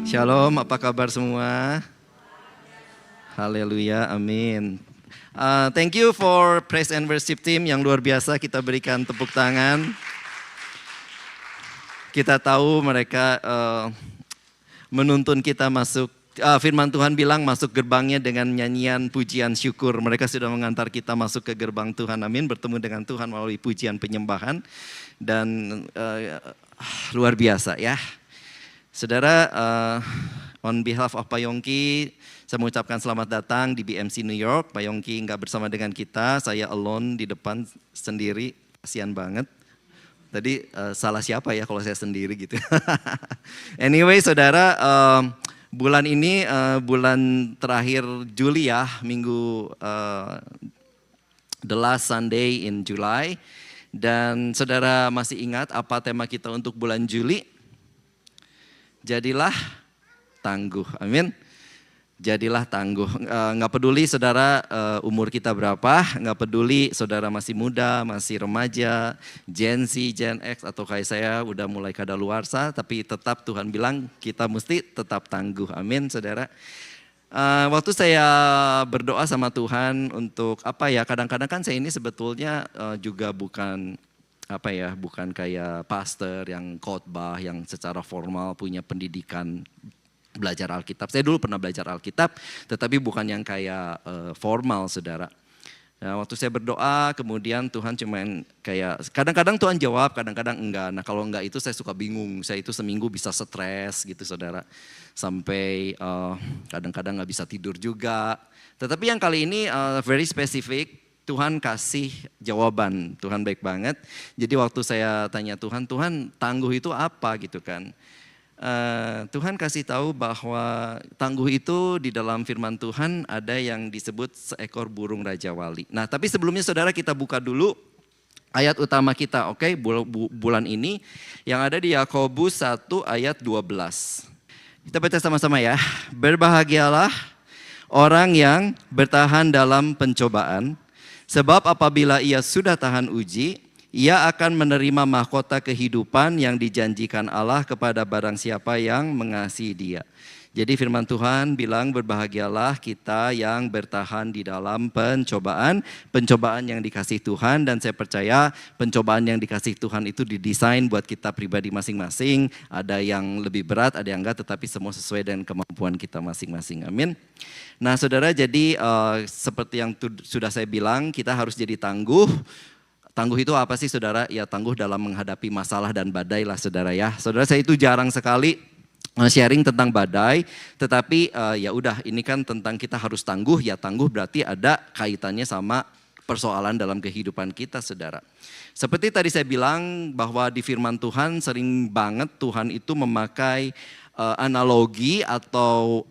Shalom, apa kabar semua? Haleluya, amin. Thank you for praise and worship team yang luar biasa, kita berikan tepuk tangan. Kita tahu mereka menuntun kita masuk, firman Tuhan bilang masuk gerbangnya dengan nyanyian pujian syukur. Mereka sudah mengantar kita masuk ke gerbang Tuhan, amin. Bertemu dengan Tuhan melalui pujian penyembahan. Dan luar biasa ya. Saudara, on behalf of Pak Yongki, saya mengucapkan selamat datang di BMC New York. Pak Yongki nggak bersama dengan kita, saya alone di depan sendiri, kasihan banget. Tadi salah siapa ya kalau saya sendiri gitu. Anyway saudara, bulan ini bulan terakhir Juli ya, minggu the last Sunday in July. Dan saudara masih ingat apa tema kita untuk bulan Juli? Jadilah tangguh, amin. Jadilah tangguh, nggak peduli saudara umur kita berapa, nggak peduli saudara masih muda, masih remaja, Gen Z, Gen X atau kayak saya udah mulai kadaluarsa, tapi tetap Tuhan bilang kita mesti tetap tangguh, amin saudara. Waktu saya berdoa sama Tuhan untuk apa ya, kadang-kadang kan saya ini sebetulnya juga bukan bukan kayak pastor yang khotbah yang secara formal punya pendidikan belajar Alkitab. Saya dulu pernah belajar Alkitab, tetapi bukan yang kayak formal, saudara. Nah, waktu saya berdoa, kemudian Tuhan cuman kayak, kadang-kadang Tuhan jawab, kadang-kadang enggak. Nah kalau enggak itu saya suka bingung, saya itu seminggu bisa stres gitu saudara. Sampai kadang-kadang nggak bisa tidur juga. Tetapi yang kali ini very specific, Tuhan kasih jawaban, Tuhan baik banget. Jadi waktu saya tanya Tuhan tangguh itu apa gitu kan. Tuhan kasih tahu bahwa tangguh itu di dalam firman Tuhan ada yang disebut seekor burung Raja Wali. Nah tapi sebelumnya saudara kita buka dulu ayat utama kita, oke, bulan ini. Yang ada di Yakobus 1 ayat 12. Kita baca sama-sama ya. Berbahagialah orang yang bertahan dalam pencobaan. Sebab apabila ia sudah tahan uji, ia akan menerima mahkota kehidupan yang dijanjikan Allah kepada barang siapa yang mengasihi dia. Jadi firman Tuhan bilang berbahagialah kita yang bertahan di dalam pencobaan. Pencobaan yang dikasih Tuhan, dan saya percaya pencobaan yang dikasih Tuhan itu didesain buat kita pribadi masing-masing. Ada yang lebih berat, ada yang enggak, tetapi semua sesuai dengan kemampuan kita masing-masing. Amin. Nah saudara, jadi seperti yang sudah saya bilang, kita harus jadi tangguh. Tangguh itu apa sih saudara? Ya tangguh dalam menghadapi masalah dan badai lah saudara ya. Saudara, saya itu jarang sekali sharing tentang badai, tetapi ya udah, ini kan tentang kita harus tangguh, ya tangguh berarti ada kaitannya sama persoalan dalam kehidupan kita saudara. Seperti tadi saya bilang bahwa di firman Tuhan sering banget Tuhan itu memakai analogi atau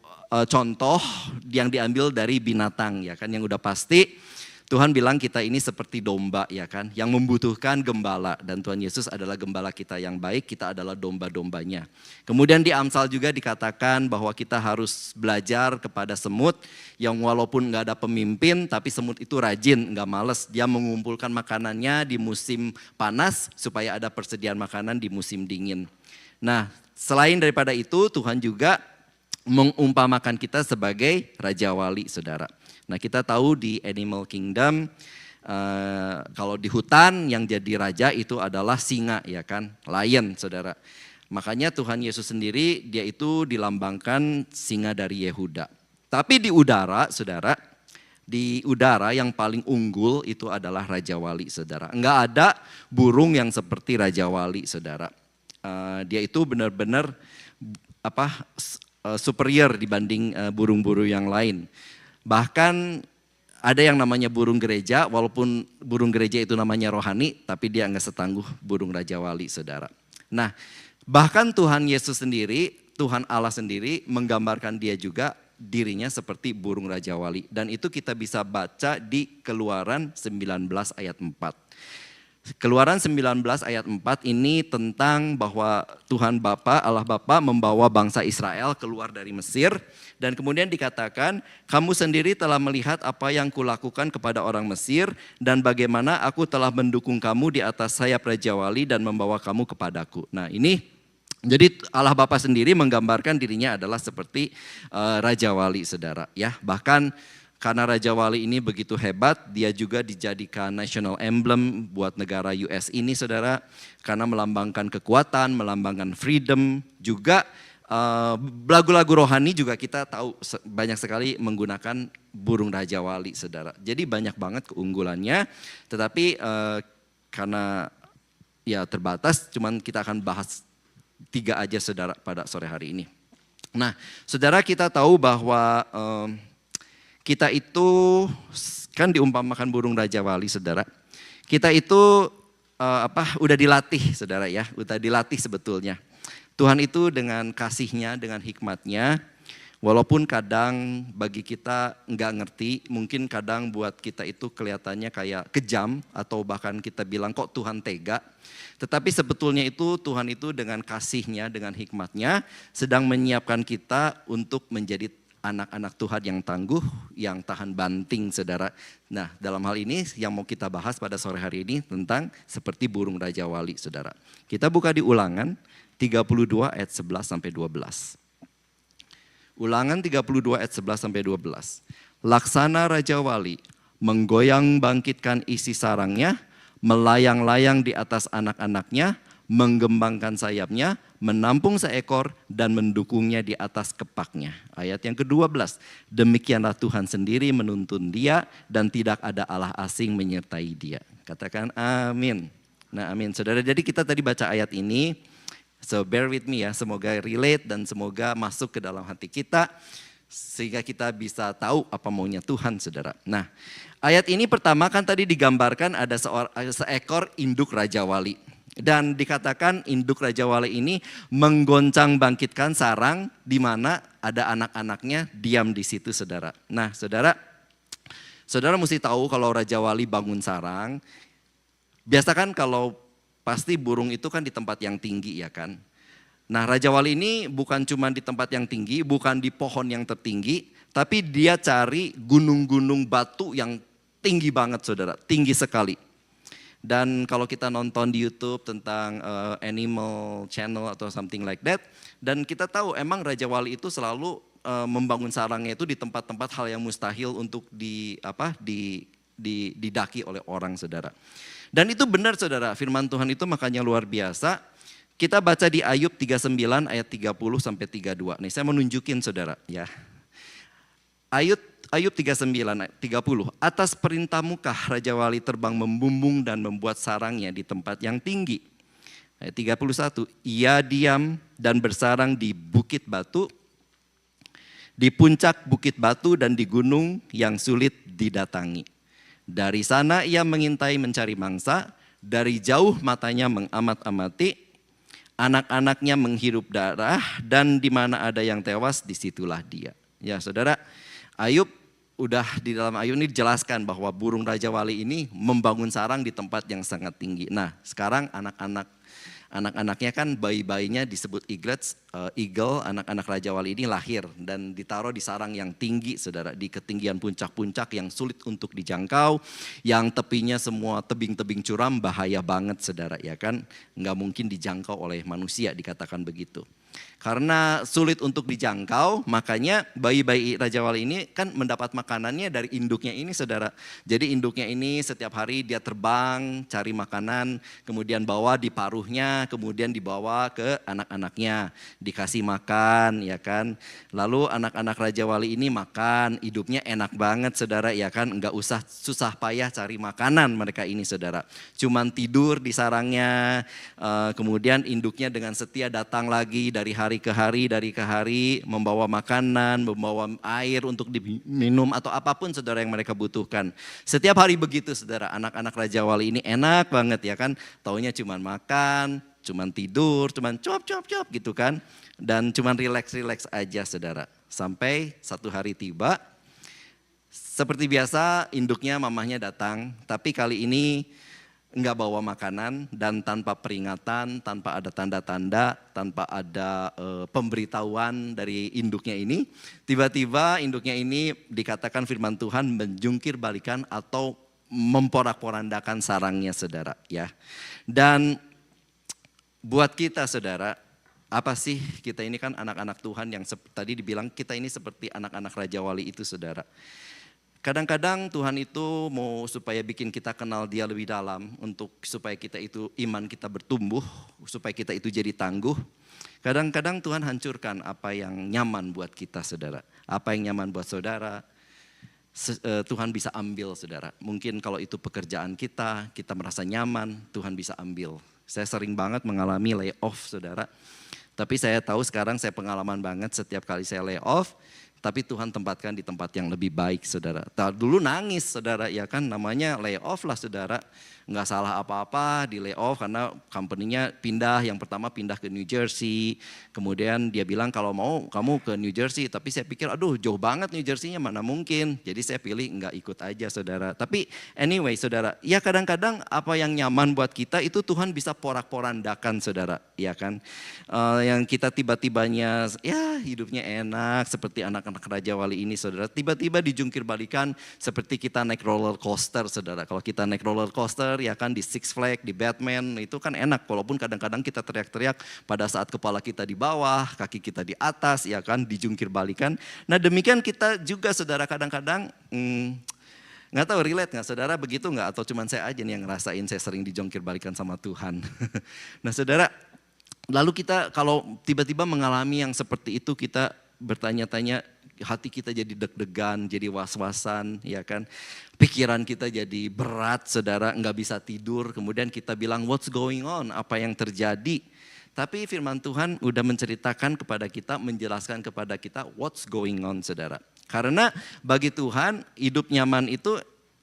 contoh yang diambil dari binatang ya kan, yang udah pasti Tuhan bilang kita ini seperti domba ya kan, yang membutuhkan gembala, dan Tuhan Yesus adalah gembala kita yang baik, kita adalah domba-dombanya. Kemudian di Amsal juga dikatakan bahwa kita harus belajar kepada semut yang walaupun gak ada pemimpin, tapi semut itu rajin, gak males, dia mengumpulkan makanannya di musim panas supaya ada persediaan makanan di musim dingin. Nah selain daripada itu Tuhan juga mengumpamakan kita sebagai Raja Wali saudara. Nah kita tahu di Animal Kingdom, kalau di hutan yang jadi raja itu adalah singa ya kan, lion saudara. Makanya Tuhan Yesus sendiri dia itu dilambangkan singa dari Yehuda. Tapi di udara saudara, di udara yang paling unggul itu adalah Raja Wali saudara. Enggak ada burung yang seperti Raja Wali saudara. Dia itu benar-benar superior dibanding burung-burung yang lain. Bahkan ada yang namanya burung gereja, walaupun burung gereja itu namanya rohani, tapi dia enggak setangguh burung Raja Wali saudara. Nah bahkan Tuhan Yesus sendiri, Tuhan Allah sendiri menggambarkan dia juga dirinya seperti burung Raja Wali. Dan itu kita bisa baca di Keluaran 19 ayat 4. Keluaran 19 ayat 4 ini tentang bahwa Tuhan Bapa, Allah Bapa membawa bangsa Israel keluar dari Mesir. Dan kemudian dikatakan, kamu sendiri telah melihat apa yang kulakukan kepada orang Mesir, dan bagaimana aku telah mendukung kamu di atas sayap Raja Wali dan membawa kamu kepadaku. Nah ini Jadi Allah Bapa sendiri menggambarkan dirinya adalah seperti Raja Wali, saudara. Ya, bahkan karena Raja Wali ini begitu hebat, dia juga dijadikan national emblem buat negara US ini, saudara. Karena melambangkan kekuatan, melambangkan freedom, juga lagu-lagu rohani juga kita tahu banyak sekali menggunakan burung Raja Wali, saudara. Jadi banyak banget keunggulannya, tetapi karena ya terbatas, cuman kita akan bahas 3 aja, saudara, pada sore hari ini. Nah, saudara, kita tahu bahwa kita itu kan diumpamakan burung Raja Wali, saudara. Kita itu udah dilatih, saudara ya, udah dilatih sebetulnya. Tuhan itu dengan kasih-Nya, dengan hikmat-Nya, walaupun kadang bagi kita nggak ngerti, mungkin kadang buat kita itu kelihatannya kayak kejam atau bahkan kita bilang kok Tuhan tega. Tetapi sebetulnya itu Tuhan itu dengan kasih-Nya, dengan hikmat-Nya sedang menyiapkan kita untuk menjadi anak-anak Tuhan yang tangguh, yang tahan banting, saudara. Nah, dalam hal ini yang mau kita bahas pada sore hari ini tentang seperti burung Raja Wali, saudara. Kita buka di Ulangan 32 ayat 11 sampai 12. Ulangan 32 ayat 11 sampai 12. Laksana Raja Wali menggoyang bangkitkan isi sarangnya, melayang-layang di atas anak-anaknya, menggembangkan sayapnya, menampung seekor dan mendukungnya di atas kepaknya. Ayat yang ke-12. Demikianlah Tuhan sendiri menuntun dia dan tidak ada Allah asing menyertai dia. Katakan amin. Nah, amin. Saudara, jadi kita tadi baca ayat ini. So bear with me ya, semoga relate dan semoga masuk ke dalam hati kita sehingga kita bisa tahu apa maunya Tuhan, saudara. Nah, ayat ini pertama kan tadi digambarkan ada seekor induk Raja Wali. Dan dikatakan induk Raja Wali ini menggoncang bangkitkan sarang di mana ada anak-anaknya diam di situ, saudara. Nah, saudara mesti tahu kalau Raja Wali bangun sarang, biasa kan kalau pasti burung itu kan di tempat yang tinggi, ya kan. Nah, Raja Wali ini bukan cuma di tempat yang tinggi, bukan di pohon yang tertinggi, tapi dia cari gunung-gunung batu yang tinggi banget, saudara, tinggi sekali. Dan kalau kita nonton di YouTube tentang Animal Channel atau something like that, dan kita tahu emang Raja Wali itu selalu membangun sarangnya itu di tempat-tempat hal yang mustahil untuk didaki oleh orang, saudara. Dan itu benar, saudara, firman Tuhan itu makanya luar biasa. Kita baca di Ayub 39 ayat 30 sampai 32. Nih saya mau nunjukin, saudara, ya. Ayub 39 ayat 30. Atas perintahmukah Raja Wali terbang membumbung dan membuat sarangnya di tempat yang tinggi. Ayat 31. Ia diam dan bersarang di bukit batu, di puncak bukit batu dan di gunung yang sulit didatangi. Dari sana ia mengintai mencari mangsa, dari jauh matanya mengamat-amati, anak-anaknya menghirup darah, dan di mana ada yang tewas disitulah dia. Ya, saudara, Ayub udah di dalam Ayub ini dijelaskan bahwa burung Raja Wali ini membangun sarang di tempat yang sangat tinggi. Nah, sekarang anak-anaknya kan bayi-bayinya disebut eagle, anak-anak Raja Wali ini lahir dan ditaruh di sarang yang tinggi, saudara, di ketinggian puncak-puncak yang sulit untuk dijangkau, yang tepinya semua tebing-tebing curam, bahaya banget, saudara, ya kan, nggak mungkin dijangkau oleh manusia, dikatakan begitu. Karena sulit untuk dijangkau, makanya bayi-bayi Raja Wali ini kan mendapat makanannya dari induknya ini, saudara. Jadi induknya ini setiap hari dia terbang cari makanan, kemudian bawa di paruhnya, kemudian dibawa ke anak-anaknya, dikasih makan, ya kan. Lalu anak-anak Raja Wali ini makan, hidupnya enak banget, saudara, ya kan. Enggak usah susah payah cari makanan mereka ini, saudara. Cuman tidur di sarangnya, kemudian induknya dengan setia datang lagi dari hari ke hari, membawa makanan, membawa air untuk diminum atau apapun, saudara, yang mereka butuhkan. Setiap hari begitu, saudara, anak-anak Raja Wali ini enak banget, ya kan. Taunya cuman makan, cuman tidur, cuman cop gitu kan. Dan cuman relax aja, saudara. Sampai satu hari tiba, seperti biasa induknya mamahnya datang, tapi kali ini enggak bawa makanan dan tanpa peringatan, tanpa ada tanda-tanda, tanpa ada pemberitahuan dari induknya ini. Tiba-tiba induknya ini dikatakan firman Tuhan menjungkir balikan atau memporak-porandakan sarangnya, saudara, ya. Dan buat kita, saudara, Apa sih kita ini kan anak-anak Tuhan yang tadi dibilang kita ini seperti anak-anak Raja Wali itu saudara. Kadang-kadang Tuhan itu mau supaya bikin kita kenal Dia lebih dalam untuk supaya kita itu iman kita bertumbuh, supaya kita itu jadi tangguh. Kadang-kadang Tuhan hancurkan apa yang nyaman buat kita saudara. Apa yang nyaman buat saudara, Tuhan bisa ambil saudara. Mungkin kalau itu pekerjaan kita merasa nyaman, Tuhan bisa ambil. Saya sering banget mengalami layoff saudara. Tapi saya tahu sekarang saya pengalaman banget setiap kali saya layoff. Tapi Tuhan tempatkan di tempat yang lebih baik saudara. Dulu nangis saudara, ya kan namanya layoff lah saudara. Nggak salah apa-apa di layoff karena company-nya pindah. Yang pertama pindah ke New Jersey. Kemudian dia bilang kalau mau kamu ke New Jersey. Tapi saya pikir aduh jauh banget New Jersey-nya mana mungkin. Jadi saya pilih nggak ikut aja saudara. Tapi anyway saudara, ya kadang-kadang apa yang nyaman buat kita itu Tuhan bisa porak-porandakan saudara. Ya kan, yang kita tiba-tibanya ya hidupnya enak seperti anak-anak Raja Wali ini saudara. Tiba-tiba dijungkir balikan seperti kita naik roller coaster saudara. Kalau kita naik roller coaster ya kan di Six Flags, di Batman itu kan enak. Walaupun kadang-kadang kita teriak-teriak pada saat kepala kita di bawah, kaki kita di atas ya kan dijungkir balikan. Nah demikian kita juga saudara kadang-kadang nggak tahu relate nggak saudara begitu nggak? Atau cuman saya aja nih yang ngerasain saya sering dijungkir balikan sama Tuhan. Nah saudara, lalu kita kalau tiba-tiba mengalami yang seperti itu kita bertanya-tanya, hati kita jadi deg-degan, jadi was-wasan, ya kan. Pikiran kita jadi berat, saudara, nggak bisa tidur. Kemudian kita bilang, what's going on? Apa yang terjadi? Tapi firman Tuhan udah menceritakan kepada kita, menjelaskan kepada kita what's going on, saudara. Karena bagi Tuhan hidup nyaman itu,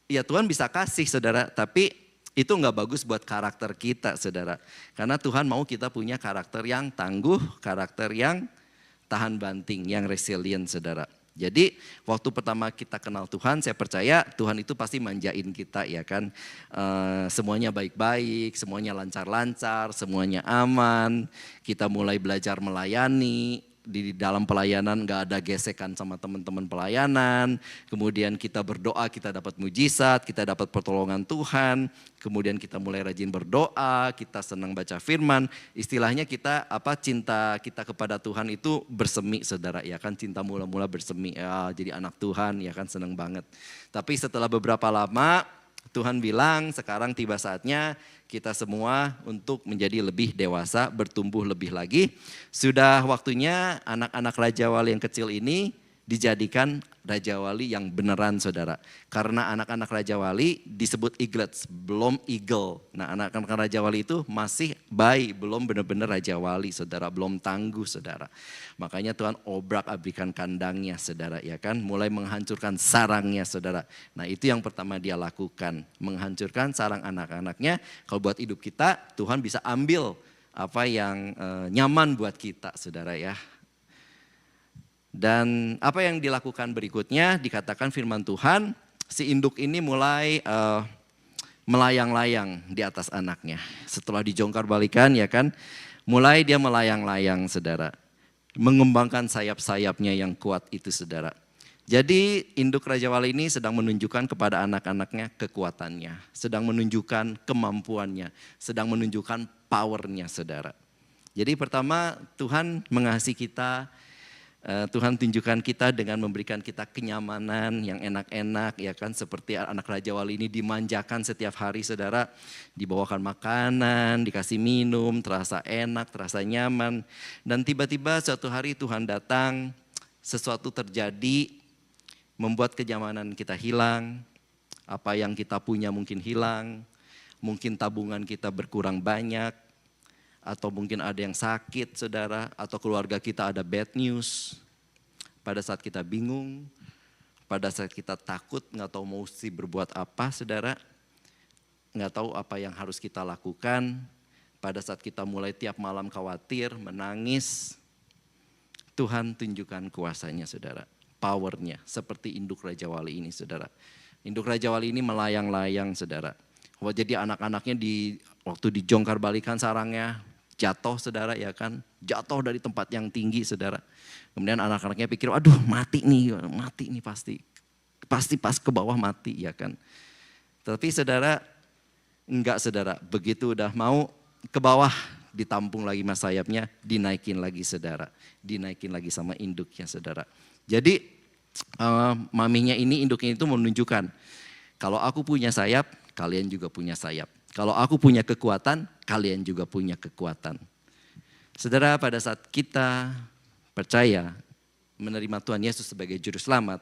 ya Tuhan bisa kasih, saudara. Tapi itu nggak bagus buat karakter kita saudara. Karena Tuhan mau kita punya karakter yang tangguh, karakter yang tahan banting, yang resilient saudara. Jadi waktu pertama kita kenal Tuhan, saya percaya Tuhan itu pasti manjain kita ya kan. Semuanya baik-baik, semuanya lancar-lancar, semuanya aman. Kita mulai belajar melayani. Di dalam pelayanan gak ada gesekan sama teman-teman pelayanan. Kemudian kita berdoa, kita dapat mujizat, kita dapat pertolongan Tuhan. Kemudian kita mulai rajin berdoa, kita senang baca firman. Istilahnya kita cinta kita kepada Tuhan itu bersemi saudara ya kan. Cinta mula-mula bersemi ya, jadi anak Tuhan ya kan, senang banget. Tapi setelah beberapa lama Tuhan bilang sekarang tiba saatnya kita semua untuk menjadi lebih dewasa, bertumbuh lebih lagi. Sudah waktunya anak-anak Raja Wali yang kecil ini dijadikan Raja Wali yang beneran saudara. Karena anak-anak Raja Wali disebut eaglets, belum eagle. Nah anak-anak Raja Wali itu masih bayi, belum benar-benar Raja Wali saudara, belum tangguh saudara. Makanya Tuhan obrak-abrikan kandangnya saudara ya kan, mulai menghancurkan sarangnya saudara. Nah itu yang pertama dia lakukan, menghancurkan sarang anak-anaknya. Kalau buat hidup kita Tuhan bisa ambil apa yang nyaman buat kita saudara ya. Dan apa yang dilakukan berikutnya dikatakan firman Tuhan, si induk ini mulai melayang-layang di atas anaknya. Setelah dijongkar balikan ya kan, mulai dia melayang-layang saudara. Mengembangkan sayap-sayapnya yang kuat itu saudara. Jadi induk Raja Wali ini sedang menunjukkan kepada anak-anaknya kekuatannya. Sedang menunjukkan kemampuannya, sedang menunjukkan powernya saudara. Jadi pertama Tuhan mengasihi kita. Tuhan tunjukkan kita dengan memberikan kita kenyamanan yang enak-enak ya kan, seperti anak Raja Wali ini dimanjakan setiap hari saudara, dibawakan makanan, dikasih minum, terasa enak, terasa nyaman. Dan tiba-tiba suatu hari Tuhan datang, sesuatu terjadi, membuat kenyamanan kita hilang, apa yang kita punya mungkin hilang, mungkin tabungan kita berkurang banyak, atau mungkin ada yang sakit saudara, atau keluarga kita ada bad news. Pada saat kita bingung, pada saat kita takut, gak tahu mau berbuat apa saudara, gak tahu apa yang harus kita lakukan. Pada saat kita mulai tiap malam khawatir, menangis, Tuhan tunjukkan kuasanya saudara, powernya seperti induk Raja Wali ini saudara. Induk Raja Wali ini melayang-layang saudara. Jadi anak-anaknya waktu dijongkar balikan sarangnya, jatuh saudara ya kan, jatuh dari tempat yang tinggi saudara. Kemudian anak-anaknya pikir, aduh mati nih pasti pas ke bawah mati ya kan. Tapi saudara, enggak saudara, begitu udah mau ke bawah ditampung lagi sama sayapnya, dinaikin lagi saudara. Dinaikin lagi sama induknya saudara. Jadi maminya ini, induknya itu menunjukkan, kalau aku punya sayap, kalian juga punya sayap. Kalau aku punya kekuatan, kalian juga punya kekuatan. Saudara, pada saat kita percaya menerima Tuhan Yesus sebagai juru selamat,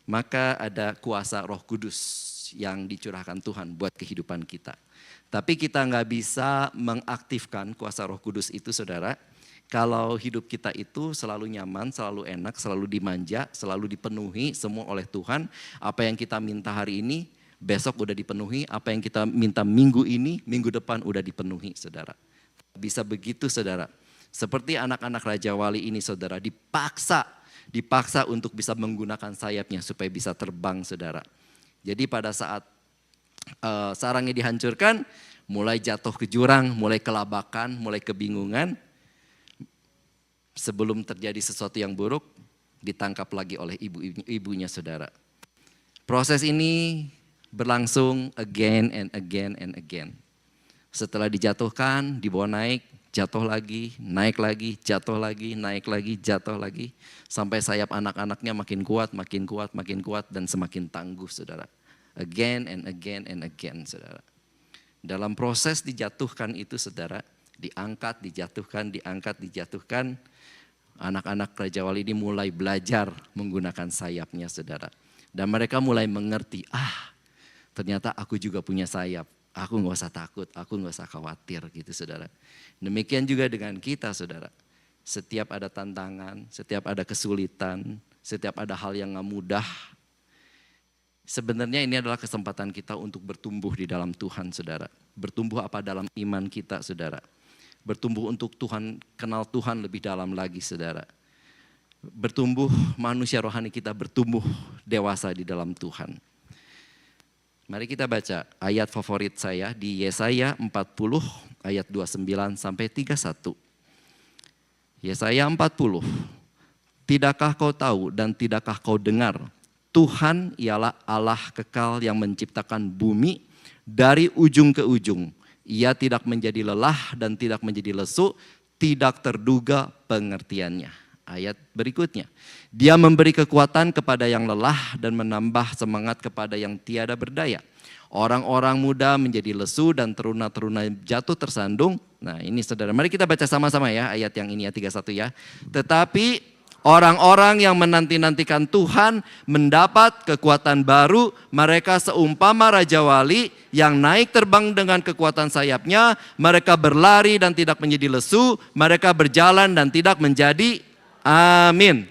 maka ada kuasa Roh Kudus yang dicurahkan Tuhan buat kehidupan kita. Tapi kita nggak bisa mengaktifkan kuasa Roh Kudus itu saudara, kalau hidup kita itu selalu nyaman, selalu enak, selalu dimanja, selalu dipenuhi semua oleh Tuhan. Apa yang kita minta hari ini, besok udah dipenuhi. Apa yang kita minta minggu ini, minggu depan udah dipenuhi saudara. Bisa begitu saudara. Seperti anak-anak Raja Wali ini saudara, dipaksa untuk bisa menggunakan sayapnya supaya bisa terbang saudara. Jadi pada saat sarangnya dihancurkan, mulai jatuh ke jurang, mulai kelabakan, mulai kebingungan. Sebelum terjadi sesuatu yang buruk, ditangkap lagi oleh ibunya saudara. Proses ini berlangsung again and again and again. Setelah dijatuhkan, dibawa naik, jatuh lagi, naik lagi, jatuh lagi, naik lagi, jatuh lagi. Sampai sayap anak-anaknya makin kuat, makin kuat, makin kuat, dan semakin tangguh saudara. Again and again and again saudara. Dalam proses dijatuhkan itu saudara, diangkat, dijatuhkan, diangkat, dijatuhkan. Anak-anak Raja Wali ini mulai belajar menggunakan sayapnya saudara. Dan mereka mulai mengerti, ternyata aku juga punya sayap. Aku gak usah takut, aku gak usah khawatir gitu saudara. Demikian juga dengan kita saudara. Setiap ada tantangan, setiap ada kesulitan, setiap ada hal yang gak mudah. Sebenarnya ini adalah kesempatan kita untuk bertumbuh di dalam Tuhan saudara. Bertumbuh apa dalam iman kita saudara. Bertumbuh untuk Tuhan, kenal Tuhan lebih dalam lagi saudara. Bertumbuh manusia rohani kita bertumbuh dewasa di dalam Tuhan. Mari kita baca ayat favorit saya di Yesaya 40 ayat 29 sampai 31. Yesaya 40. Tidakkah kau tahu dan tidakkah kau dengar? Tuhan ialah Allah kekal yang menciptakan bumi dari ujung ke ujung. Ia tidak menjadi lelah dan tidak menjadi lesu, tidak terduga pengertiannya. Ayat berikutnya, dia memberi kekuatan kepada yang lelah dan menambah semangat kepada yang tiada berdaya. Orang-orang muda menjadi lesu dan teruna-teruna jatuh tersandung. Nah ini saudara, mari kita baca sama-sama ya ayat yang ini ya 31 ya. Tetapi orang-orang yang menanti-nantikan Tuhan mendapat kekuatan baru. Mereka seumpama Raja Wali yang naik terbang dengan kekuatan sayapnya. Mereka berlari dan tidak menjadi lesu. Mereka berjalan dan tidak menjadi amin.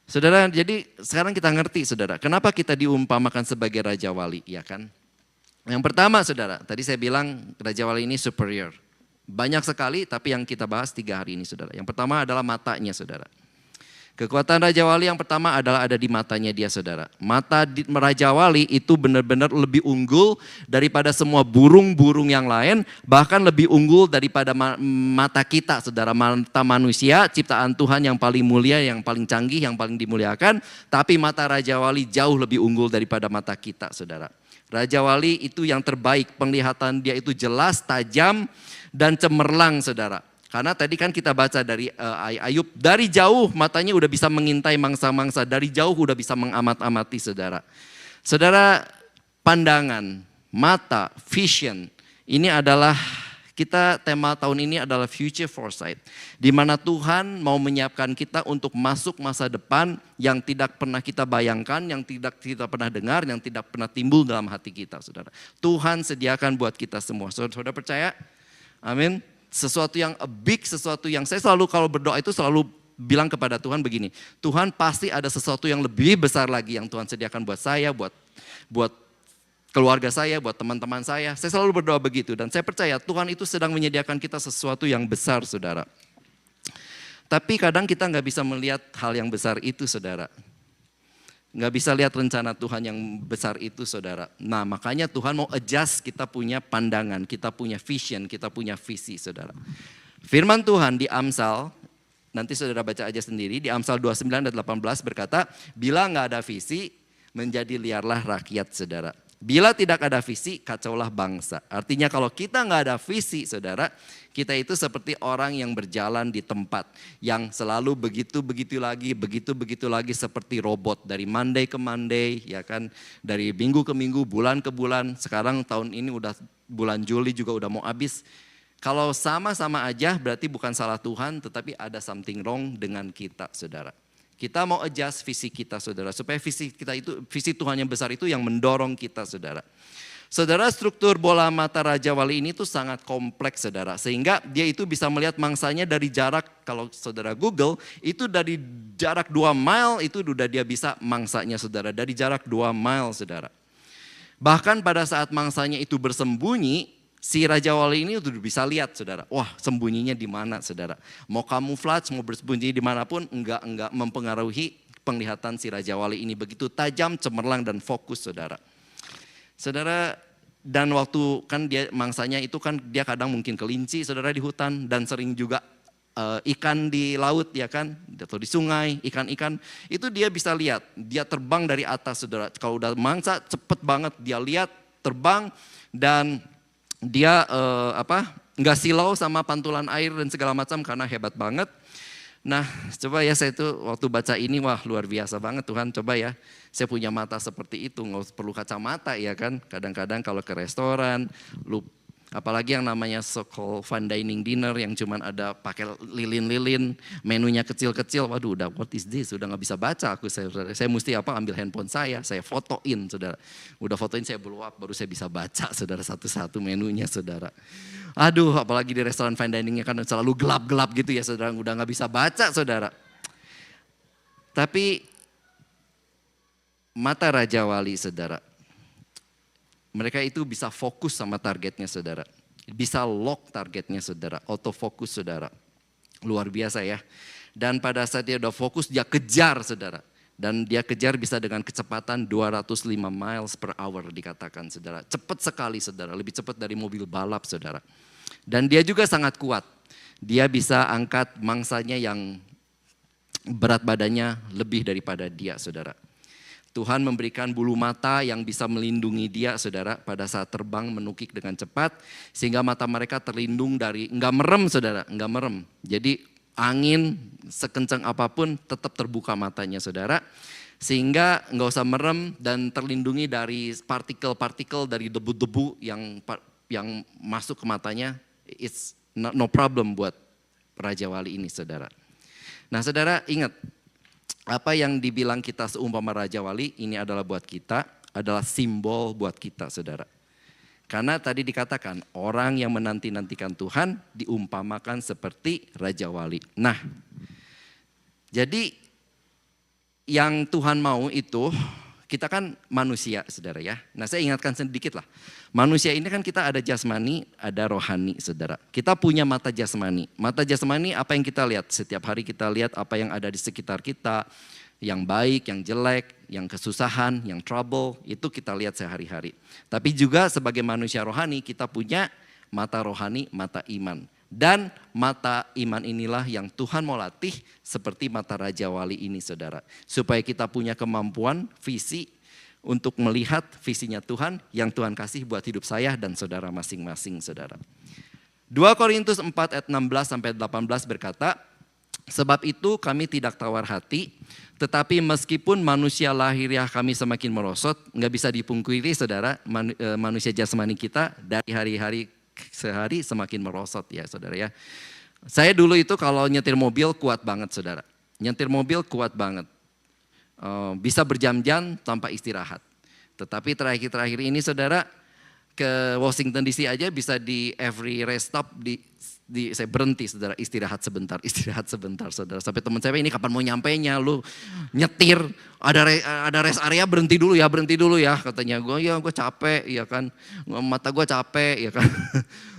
Saudara, jadi sekarang kita ngerti saudara, kenapa kita diumpamakan sebagai Raja Wali, ya kan? Yang pertama saudara, tadi saya bilang Raja Wali ini superior. Banyak sekali, tapi yang kita bahas 3 hari ini saudara. Yang pertama adalah matanya saudara. Kekuatan Raja Wali yang pertama adalah ada di matanya dia saudara. Mata Raja Wali itu benar-benar lebih unggul daripada semua burung-burung yang lain. Bahkan lebih unggul daripada mata kita saudara. Mata manusia, ciptaan Tuhan yang paling mulia, yang paling canggih, yang paling dimuliakan. Tapi mata Raja Wali jauh lebih unggul daripada mata kita saudara. Raja Wali itu yang terbaik, penglihatan dia itu jelas, tajam, dan cemerlang saudara. Karena tadi kan kita baca dari Ayub, dari jauh matanya udah bisa mengintai mangsa-mangsa, dari jauh udah bisa mengamat-amati saudara. Saudara, pandangan, mata, vision, ini adalah kita tema tahun ini adalah future foresight. Di mana Tuhan mau menyiapkan kita untuk masuk masa depan yang tidak pernah kita bayangkan, yang tidak kita pernah dengar, yang tidak pernah timbul dalam hati kita saudara. Tuhan sediakan buat kita semua, saudara percaya? Amin. Sesuatu yang big, sesuatu yang saya selalu kalau berdoa itu selalu bilang kepada Tuhan begini, Tuhan pasti ada sesuatu yang lebih besar lagi yang Tuhan sediakan buat saya, buat keluarga saya, buat teman-teman saya. Saya selalu berdoa begitu dan saya percaya Tuhan itu sedang menyediakan kita sesuatu yang besar saudara. Tapi kadang kita nggak bisa melihat hal yang besar itu saudara. Nggak bisa lihat rencana Tuhan yang besar itu saudara. Nah makanya Tuhan mau adjust kita punya pandangan, kita punya vision, kita punya visi saudara. Firman Tuhan di Amsal, nanti saudara baca aja sendiri, di Amsal 29 dan 18 berkata, bila nggak ada visi, menjadi liarlah rakyat saudara. Bila tidak ada visi, kacaulah bangsa. Artinya kalau kita nggak ada visi, saudara, kita itu seperti orang yang berjalan di tempat. Yang selalu begitu-begitu lagi seperti robot. Dari Monday ke Monday, ya kan, dari minggu ke minggu, bulan ke bulan. Sekarang tahun ini udah bulan Juli juga udah mau habis. Kalau sama-sama aja berarti bukan salah Tuhan, tetapi ada something wrong dengan kita, saudara. Kita mau adjust visi kita, saudara, supaya visi kita itu, visi Tuhan yang besar itu yang mendorong kita, saudara. Saudara, struktur bola mata Raja Wali ini tuh sangat kompleks, saudara, sehingga dia itu bisa melihat mangsanya dari jarak, kalau saudara Google, itu dari jarak 2 mile itu udah dia bisa mangsanya, saudara, dari jarak 2 mile, saudara. Bahkan pada saat mangsanya itu bersembunyi, si Raja Wali ini udah bisa lihat, saudara. Wah, sembunyinya di mana, saudara. Mau kamuflage, mau bersembunyi dimanapun, enggak mempengaruhi penglihatan si Raja Wali ini. Begitu tajam, cemerlang, dan fokus, saudara. Saudara, dan waktu kan dia mangsanya itu kan dia kadang mungkin kelinci, saudara, di hutan. Dan sering juga ikan di laut, ya kan, atau di sungai, ikan-ikan. Itu dia bisa lihat, dia terbang dari atas, saudara. Kalau udah mangsa, cepet banget dia lihat, terbang, dan dia nggak silau sama pantulan air dan segala macam karena hebat banget. Nah, coba ya saya itu waktu baca ini, wah luar biasa banget Tuhan. Coba ya, saya punya mata seperti itu, nggak perlu kacamata ya kan. Kadang-kadang kalau ke restoran, apalagi yang namanya so-called fine dining dinner yang cuman ada pakai lilin-lilin, menunya kecil-kecil, waduh udah what is this, udah nggak bisa baca aku, saya mesti ambil handphone saya fotoin, saudara. Udah fotoin, saya blow up, baru saya bisa baca, saudara, satu-satu menunya, saudara. Aduh, apalagi di restoran fine diningnya kan selalu gelap-gelap gitu ya, saudara, udah nggak bisa baca, saudara. Tapi mata Raja Wali, saudara, mereka itu bisa fokus sama targetnya, saudara. Bisa lock targetnya, saudara. Autofokus, saudara. Luar biasa ya. Dan pada saat dia udah fokus, dia kejar, saudara. Dan dia kejar bisa dengan kecepatan 205 miles per hour dikatakan, saudara. Cepat sekali, saudara. Lebih cepat dari mobil balap, saudara. Dan dia juga sangat kuat. Dia bisa angkat mangsanya yang berat badannya lebih daripada dia, saudara. Tuhan memberikan bulu mata yang bisa melindungi dia, saudara, pada saat terbang menukik dengan cepat. Sehingga mata mereka terlindung dari, enggak merem, saudara, enggak merem. Jadi angin sekencang apapun tetap terbuka matanya, saudara. Sehingga enggak usah merem dan terlindungi dari partikel-partikel, dari debu-debu yang masuk ke matanya. It's no problem buat Raja Wali ini, saudara. Nah, saudara ingat, apa yang dibilang kita seumpama Raja Wali, ini adalah buat kita, adalah simbol buat kita, saudara. Karena tadi dikatakan, orang yang menanti-nantikan Tuhan diumpamakan seperti Raja Wali. Nah, jadi yang Tuhan mau itu, kita kan manusia, saudara ya. Nah, saya ingatkan sedikit lah. Manusia ini kan kita ada jasmani, ada rohani, saudara. Kita punya mata jasmani. Mata jasmani apa yang kita lihat? Setiap hari kita lihat apa yang ada di sekitar kita. Yang baik, yang jelek, yang kesusahan, yang trouble. Itu kita lihat sehari-hari. Tapi juga sebagai manusia rohani kita punya mata rohani, mata iman. Dan mata iman inilah yang Tuhan mau latih seperti mata Raja Wali ini, saudara. Supaya kita punya kemampuan, visi untuk melihat visinya Tuhan yang Tuhan kasih buat hidup saya dan saudara masing-masing, saudara. 2 Korintus 4 ayat 16 sampai 18 berkata, sebab itu kami tidak tawar hati, tetapi meskipun manusia lahiriah kami semakin merosot, nggak bisa dipungkiri, saudara, manusia jasmani kita dari hari-hari sehari semakin merosot ya, saudara ya. Saya dulu itu kalau nyetir mobil kuat banget, saudara. Nyetir mobil kuat banget. Bisa berjam-jam tanpa istirahat. Tetapi terakhir-terakhir ini, saudara, ke Washington DC aja bisa di every rest stop saya berhenti, saudara, istirahat sebentar, saudara. Sampai teman saya, ini kapan mau nyampainya, lu nyetir, ada rest area, berhenti dulu ya, katanya. Gue capek, ya kan, mata gue capek, ya kan.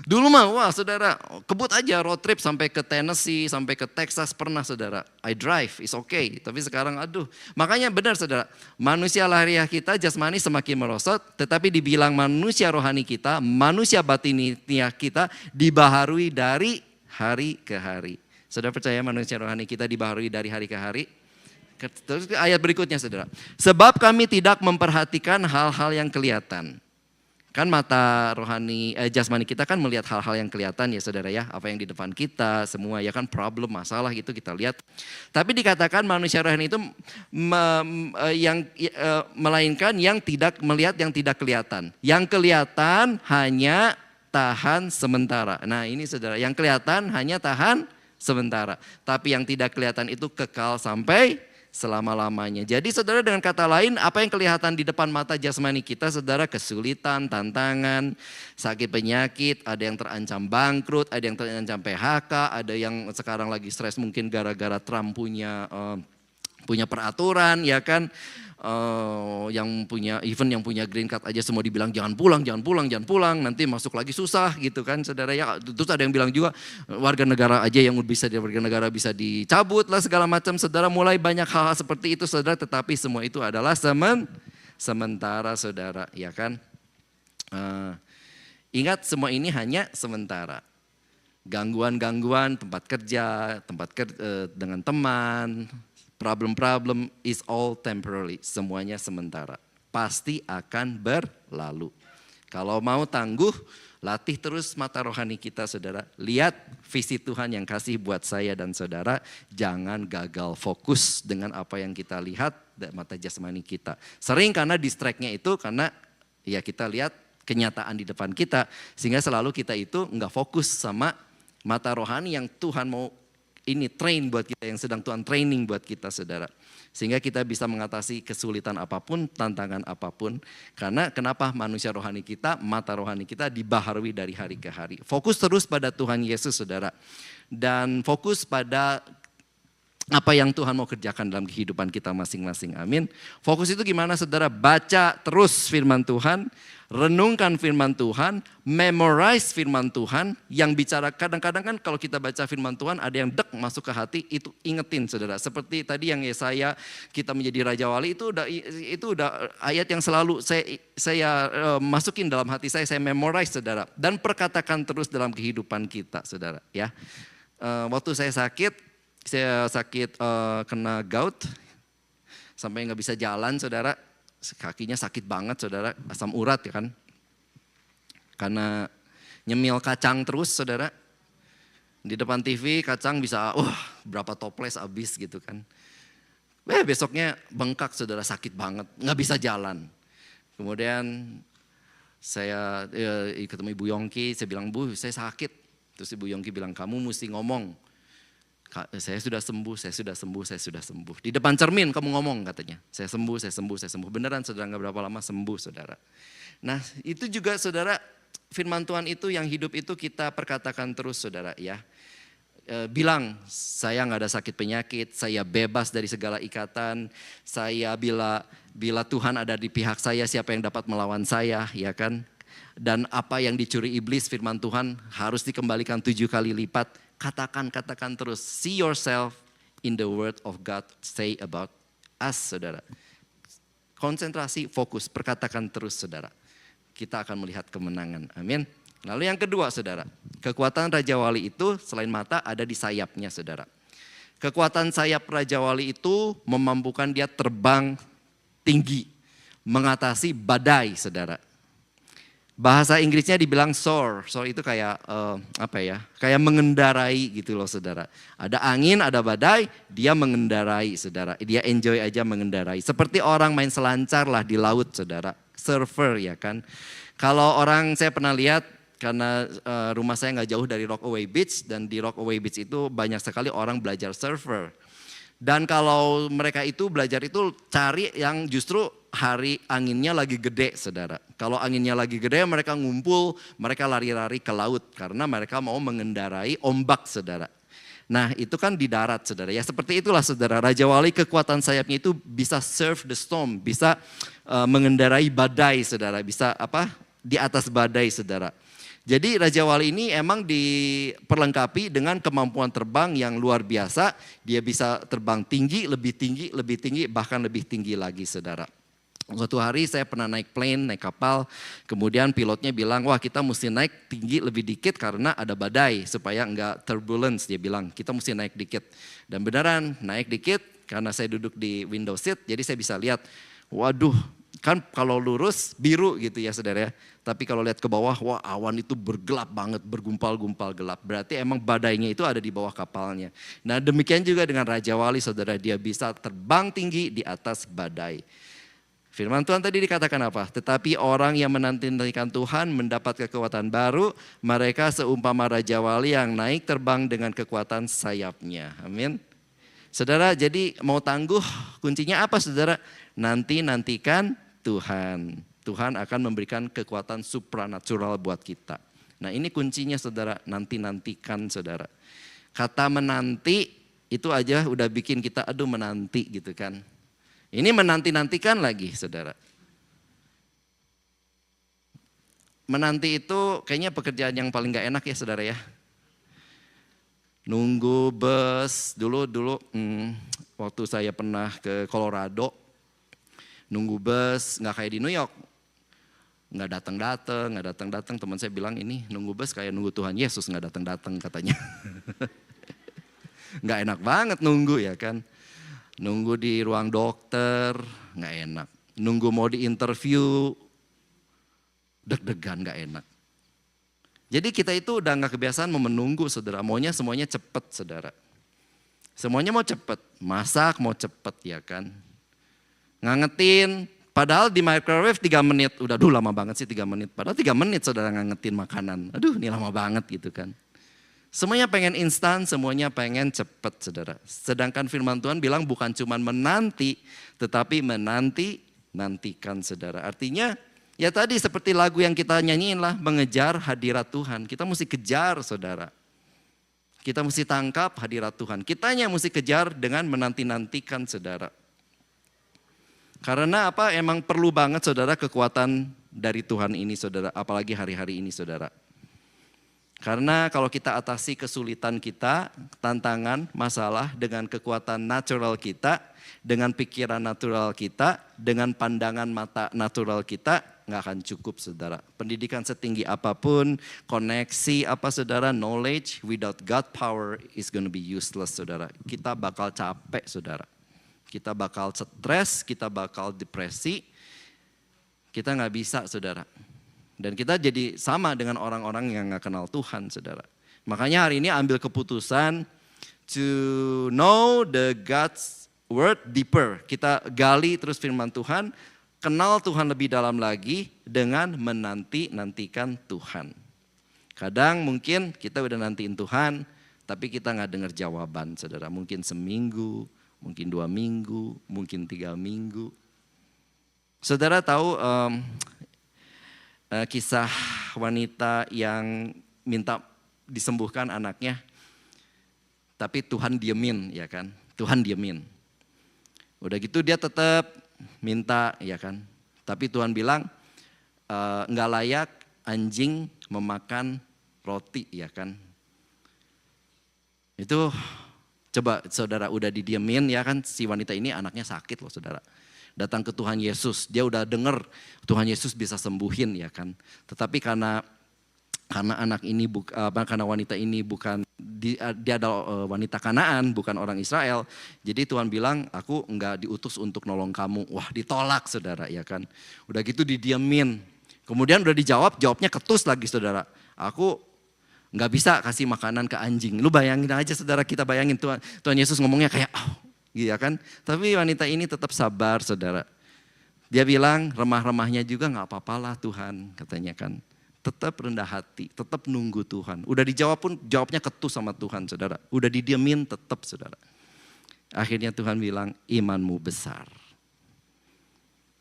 Dulu mah, wah saudara, kebut aja road trip sampai ke Tennessee, sampai ke Texas pernah, saudara. I drive, it's okay. Tapi sekarang aduh, makanya benar, saudara, manusia lahiriah kita jasmani semakin merosot, tetapi dibilang manusia rohani kita, manusia batiniah kita dibaharui dari hari ke hari. Saudara percaya manusia rohani kita dibaharui dari hari ke hari? Terus ayat berikutnya saudara. Sebab kami tidak memperhatikan hal-hal yang kelihatan. Kan mata rohani, jasmani kita kan melihat hal-hal yang kelihatan ya saudara ya. Apa yang di depan kita, semua ya kan problem, masalah gitu kita lihat. Tapi dikatakan manusia rohani itu melainkan yang tidak melihat yang tidak kelihatan. Yang kelihatan hanya tahan sementara. Nah ini saudara, yang kelihatan hanya tahan sementara. Tapi yang tidak kelihatan itu kekal sampai selama-lamanya. Jadi saudara, dengan kata lain, apa yang kelihatan di depan mata jasmani kita saudara, kesulitan, tantangan, sakit penyakit, ada yang terancam bangkrut, ada yang terancam PHK, ada yang sekarang lagi stres mungkin gara-gara Trump punya peraturan ya kan. Yang punya green card aja semua dibilang jangan pulang, nanti masuk lagi susah gitu kan saudara ya. Terus ada yang bilang juga warga negara aja yang warga negara bisa dicabut lah segala macam saudara. Mulai banyak hal-hal seperti itu saudara, tetapi semua itu adalah sementara saudara ya kan. Ingat semua ini hanya sementara. Gangguan-gangguan tempat kerja, dengan teman, problem is all temporary, semuanya sementara. Pasti akan berlalu. Kalau mau tangguh, latih terus mata rohani kita saudara. Lihat visi Tuhan yang kasih buat saya dan saudara. Jangan gagal fokus dengan apa yang kita lihat dari mata jasmani kita. Sering karena distract-nya itu karena ya kita lihat kenyataan di depan kita. Sehingga selalu kita itu enggak fokus sama mata rohani yang Tuhan mau ini train buat kita, yang sedang Tuhan training buat kita saudara. Sehingga kita bisa mengatasi kesulitan apapun, tantangan apapun. Karena kenapa manusia rohani kita, mata rohani kita dibaharui dari hari ke hari. Fokus terus pada Tuhan Yesus saudara. Dan fokus pada apa yang Tuhan mau kerjakan dalam kehidupan kita masing-masing. Amin. Fokus itu gimana saudara? Baca terus firman Tuhan, renungkan firman Tuhan, memorize firman Tuhan yang bicara. Kadang-kadang kan kalau kita baca firman Tuhan ada yang masuk ke hati, itu ingetin saudara. Seperti tadi yang Yesaya, kita menjadi Raja Wali, itu udah ayat yang selalu saya masukin dalam hati saya memorize saudara. Dan perkatakan terus dalam kehidupan kita saudara ya. Waktu saya sakit kena gout, sampai nggak bisa jalan saudara, kakinya sakit banget saudara, asam urat ya kan, karena nyemil kacang terus saudara, di depan TV kacang bisa berapa toples habis gitu kan, besoknya bengkak saudara, sakit banget, nggak bisa jalan. Kemudian saya ketemu Ibu Yongki, saya bilang Bu saya sakit, terus Ibu Yongki bilang kamu mesti ngomong. Saya sudah sembuh. Di depan cermin kamu ngomong katanya. Saya sembuh. Beneran saudara, gak berapa lama sembuh saudara. Nah itu juga saudara, firman Tuhan itu yang hidup itu kita perkatakan terus saudara ya. Bilang saya gak ada sakit penyakit, saya bebas dari segala ikatan. Saya bila Tuhan ada di pihak saya, siapa yang dapat melawan saya ya kan. Dan apa yang dicuri iblis, firman Tuhan harus dikembalikan 7 kali lipat. Katakan terus. See yourself in the word of God say about us saudara. Konsentrasi, fokus, perkatakan terus saudara. Kita akan melihat kemenangan. Amin. Lalu yang kedua saudara. Kekuatan Raja Wali itu selain mata ada di sayapnya saudara. Kekuatan sayap Raja Wali itu memampukan dia terbang tinggi. Mengatasi badai saudara. Bahasa Inggrisnya dibilang soar. Soar itu kayak kayak mengendarai gitu loh saudara. Ada angin, ada badai, dia mengendarai saudara. Dia enjoy aja mengendarai. Seperti orang main selancar lah di laut saudara. Surfer ya kan. Kalau orang, saya pernah lihat karena rumah saya nggak jauh dari Rockaway Beach. Dan di Rockaway Beach itu banyak sekali orang belajar surfer. Dan kalau mereka itu belajar itu cari yang justru hari anginnya lagi gede saudara. Kalau anginnya lagi gede mereka ngumpul, mereka lari-lari ke laut karena mereka mau mengendarai ombak saudara. Nah itu kan di darat saudara. Ya seperti itulah saudara, Raja Wali kekuatan sayapnya itu bisa surf the storm, bisa mengendarai badai saudara, bisa di atas badai saudara. Jadi Raja Wali ini emang diperlengkapi dengan kemampuan terbang yang luar biasa. Dia bisa terbang tinggi, bahkan lebih tinggi lagi saudara. Suatu hari saya pernah naik kapal, kemudian pilotnya bilang, wah kita mesti naik tinggi lebih dikit karena ada badai supaya enggak turbulence, dia bilang kita mesti naik dikit. Dan beneran naik dikit, Karena saya duduk di window seat, jadi saya bisa lihat, waduh, kan kalau lurus biru gitu ya saudara ya. Tapi kalau lihat ke bawah, wah awan itu bergelap banget, bergumpal-gumpal gelap. Berarti emang badainya itu ada di bawah kapalnya. Nah demikian juga dengan Raja Wali saudara, dia bisa terbang tinggi di atas badai. Firman Tuhan tadi dikatakan apa? Tetapi orang yang menanti-nantikan Tuhan mendapat kekuatan baru. Mereka seumpama Raja Wali yang naik terbang dengan kekuatan sayapnya. Amin. Saudara, jadi mau tangguh kuncinya apa saudara? Nantikan Tuhan. Tuhan akan memberikan kekuatan supranatural buat kita. Nah ini kuncinya saudara, nantikan saudara. Kata menanti itu aja udah bikin kita aduh menanti gitu kan. Ini menanti-nantikan lagi saudara. Menanti itu kayaknya pekerjaan yang paling gak enak ya saudara ya. Nunggu bus, dulu waktu saya pernah ke Colorado. Nunggu bus gak kayak di New York. Gak datang-datang. Teman saya bilang ini nunggu bus kayak nunggu Tuhan Yesus gak datang-datang katanya. Gak enak banget nunggu ya kan. Nunggu di ruang dokter, gak enak. Nunggu mau di interview, deg-degan gak enak. Jadi kita itu udah gak kebiasaan mau menunggu saudara. Maunya semuanya cepet saudara. Semuanya mau cepet, masak mau cepet ya kan. Ngangetin, padahal di microwave 3 menit. Udah lama banget sih 3 menit. Padahal 3 menit saudara ngangetin makanan. Aduh ini lama banget gitu kan. Semuanya pengen instan, semuanya pengen cepet saudara. Sedangkan firman Tuhan bilang bukan cuma menanti, tetapi nantikan saudara. Artinya ya tadi seperti lagu yang kita nyanyiin lah, mengejar hadirat Tuhan. Kita mesti kejar saudara. Kita mesti tangkap hadirat Tuhan. Kitanya mesti kejar dengan menantikan saudara. Karena apa? Emang perlu banget saudara kekuatan dari Tuhan ini saudara. Apalagi hari-hari ini saudara. Karena kalau kita atasi kesulitan kita, tantangan, masalah dengan kekuatan natural kita, dengan pikiran natural kita, dengan pandangan mata natural kita, nggak akan cukup saudara. Pendidikan setinggi apapun, koneksi apa saudara, knowledge without God power is gonna be useless saudara. Kita bakal capek saudara. Kita bakal stres, kita bakal depresi, kita nggak bisa saudara. Dan kita jadi sama dengan orang-orang yang gak kenal Tuhan saudara. Makanya hari ini ambil keputusan to know the God's word deeper. Kita gali terus firman Tuhan, kenal Tuhan lebih dalam lagi dengan menantikan Tuhan. Kadang mungkin kita udah nantiin Tuhan, tapi kita gak dengar jawaban saudara. Mungkin seminggu, mungkin 2 minggu, mungkin 3 minggu. Saudara tahu kisah wanita yang minta disembuhkan anaknya, tapi Tuhan diemin ya kan, Tuhan diemin. Udah gitu dia tetap minta ya kan, tapi Tuhan bilang nggak layak anjing memakan roti ya kan. Itu coba saudara udah didiemin ya kan, si wanita ini anaknya sakit loh saudara. Datang ke Tuhan Yesus, dia udah denger Tuhan Yesus bisa sembuhin ya kan. Tetapi karena anak ini karena wanita ini bukan dia adalah wanita Kanaan, bukan orang Israel. Jadi Tuhan bilang, aku enggak diutus untuk nolong kamu. Wah, ditolak saudara ya kan. Udah gitu didiemin. Kemudian udah jawabnya ketus lagi saudara. Aku enggak bisa kasih makanan ke anjing. Lu bayangin aja saudara, kita bayangin Tuhan Yesus ngomongnya kayak gitu kan. Tapi wanita ini tetap sabar saudara. Dia bilang remah-remahnya juga gak apa-apalah Tuhan katanya kan. Tetap rendah hati, tetap nunggu Tuhan. Udah dijawab pun jawabnya ketus sama Tuhan saudara. Udah didiemin tetap saudara. Akhirnya Tuhan bilang imanmu besar.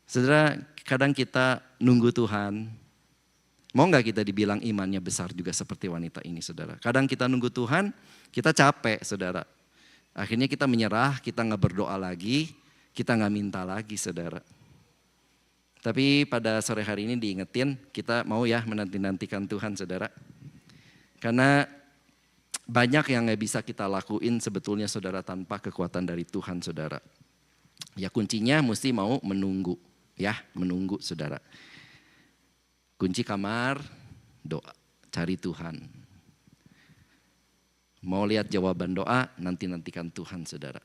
Saudara kadang kita nunggu Tuhan. Mau gak kita dibilang imannya besar juga seperti wanita ini saudara. Kadang kita nunggu Tuhan, kita capek saudara. Akhirnya kita menyerah, kita gak berdoa lagi, kita gak minta lagi saudara. Tapi pada sore hari ini diingetin, kita mau ya menantikan Tuhan saudara. Karena banyak yang gak bisa kita lakuin sebetulnya saudara tanpa kekuatan dari Tuhan saudara. Ya kuncinya mesti mau menunggu ya, menunggu saudara. Kunci kamar, doa, cari Tuhan. Mau lihat jawaban doa, nantikan Tuhan saudara.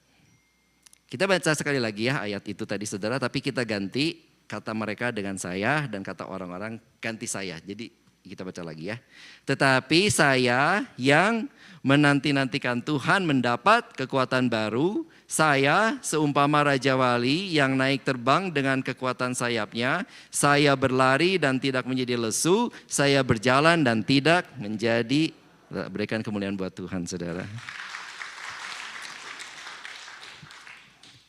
Kita baca sekali lagi ya ayat itu tadi saudara, tapi kita ganti kata mereka dengan saya dan kata orang-orang ganti saya. Jadi kita baca lagi ya. Tetapi saya yang menanti-nantikan Tuhan mendapat kekuatan baru. Saya seumpama Raja Wali yang naik terbang dengan kekuatan sayapnya. Saya berlari dan tidak menjadi lesu. Saya berjalan dan tidak menjadi, berikan kemuliaan buat Tuhan saudara.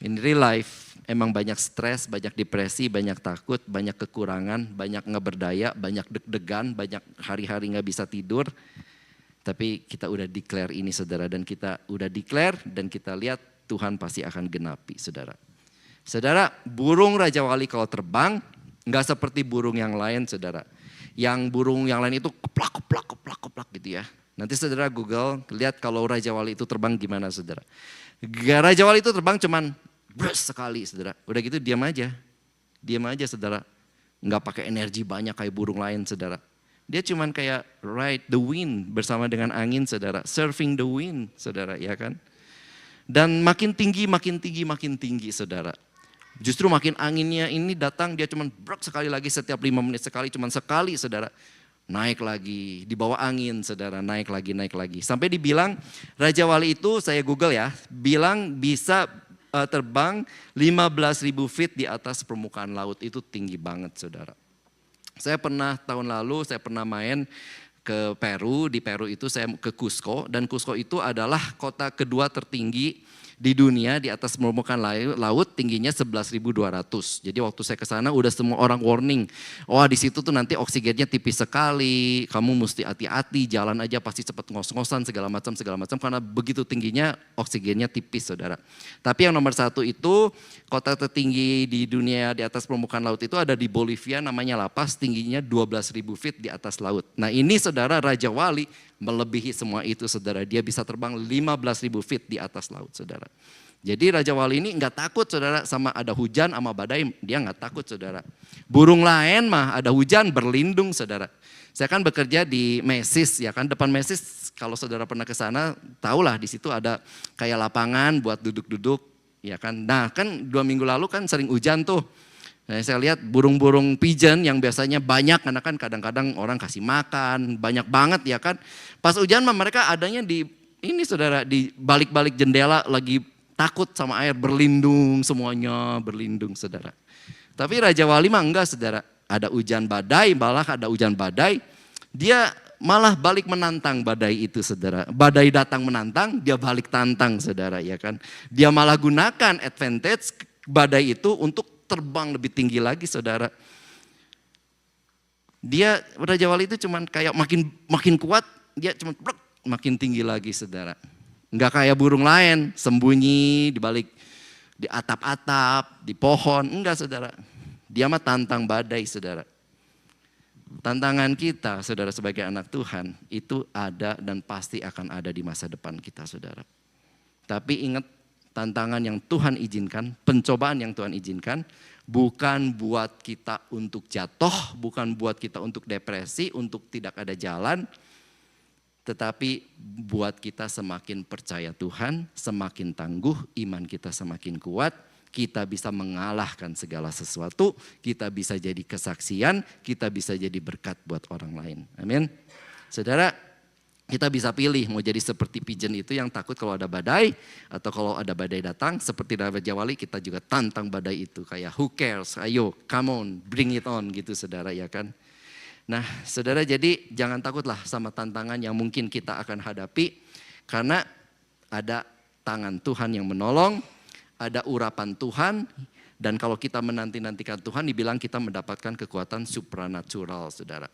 In real life emang banyak stres, banyak depresi, banyak takut, banyak kekurangan, banyak nggak berdaya, banyak deg-degan, banyak hari-hari nggak bisa tidur. Tapi kita udah declare ini saudara, dan kita udah declare dan kita lihat Tuhan pasti akan genapi saudara. Saudara, burung Raja Wali kalau terbang nggak seperti burung yang lain saudara. Yang burung yang lain itu keplak, keplak, keplak, keplak gitu ya. Nanti saudara Google, lihat kalau Raja Wali itu terbang gimana saudara. Raja Wali itu terbang cuman brus sekali saudara. Udah gitu diam aja saudara. Nggak pakai energi banyak kayak burung lain saudara. Dia cuman kayak ride the wind bersama dengan angin saudara. Surfing the wind saudara ya kan. Dan makin tinggi saudara. Justru makin anginnya ini datang dia cuman bruk sekali lagi setiap 5 menit sekali. Cuman sekali saudara. Naik lagi, di bawah angin saudara, naik lagi. Sampai dibilang Raja Wali itu saya Google ya, bilang bisa terbang 15.000 feet di atas permukaan laut. Itu tinggi banget saudara. Saya pernah tahun lalu saya pernah main ke Peru. Di Peru itu saya ke Cusco, dan Cusco itu adalah kota kedua tertinggi di dunia di atas permukaan laut, tingginya 11.200. Jadi waktu saya ke sana udah semua orang warning. Wah di situ tuh nanti oksigennya tipis sekali, kamu mesti hati-hati, jalan aja pasti cepat ngos-ngosan segala macam karena begitu tingginya oksigennya tipis saudara. Tapi yang nomor 1 itu kota tertinggi di dunia di atas permukaan laut itu ada di Bolivia, namanya La Paz, tingginya 12.000 feet di atas laut. Nah ini saudara Raja Wali melebihi semua itu saudara, dia bisa terbang 15.000 feet di atas laut saudara. Jadi Raja Wali ini nggak takut saudara sama ada hujan sama badai, dia nggak takut saudara. Burung lain mah ada hujan berlindung saudara. Saya kan bekerja di Macy's ya kan, depan Macy's kalau saudara pernah ke sana tahulah di situ ada kayak lapangan buat duduk-duduk ya kan. Nah kan 2 minggu lalu kan sering hujan tuh. Nah, saya lihat burung-burung pigeon yang biasanya banyak karena kan kadang-kadang orang kasih makan banyak banget ya kan. Pas hujan mah mereka adanya di ini saudara, di balik-balik jendela lagi takut sama air, berlindung semuanya, berlindung saudara. Tapi Raja Wali mah enggak saudara, ada hujan badai, malah ada hujan badai, dia malah balik menantang badai itu saudara. Badai datang menantang, dia balik tantang saudara ya kan. Dia malah gunakan advantage badai itu untuk terbang lebih tinggi lagi saudara. Dia Raja Wali itu cuman kayak makin kuat, dia cuman makin tinggi lagi saudara. Enggak kayak burung lain sembunyi di balik di atap-atap, di pohon, enggak saudara. Dia mah tantang badai saudara. Tantangan kita saudara sebagai anak Tuhan itu ada dan pasti akan ada di masa depan kita saudara. Tapi ingat, tantangan yang Tuhan izinkan, pencobaan yang Tuhan izinkan, bukan buat kita untuk jatuh, bukan buat kita untuk depresi, untuk tidak ada jalan, tetapi buat kita semakin percaya Tuhan, semakin tangguh, iman kita semakin kuat, kita bisa mengalahkan segala sesuatu, kita bisa jadi kesaksian, kita bisa jadi berkat buat orang lain. Amin. Saudara, kita bisa pilih mau jadi seperti pigeon itu yang takut kalau ada badai, atau kalau ada badai datang seperti Raja Wali kita juga tantang badai itu, kayak who cares, ayo come on bring it on gitu saudara ya kan. Nah saudara, jadi jangan takutlah sama tantangan yang mungkin kita akan hadapi, karena ada tangan Tuhan yang menolong, ada urapan Tuhan, dan kalau kita menanti-nantikan Tuhan dibilang kita mendapatkan kekuatan supranatural saudara.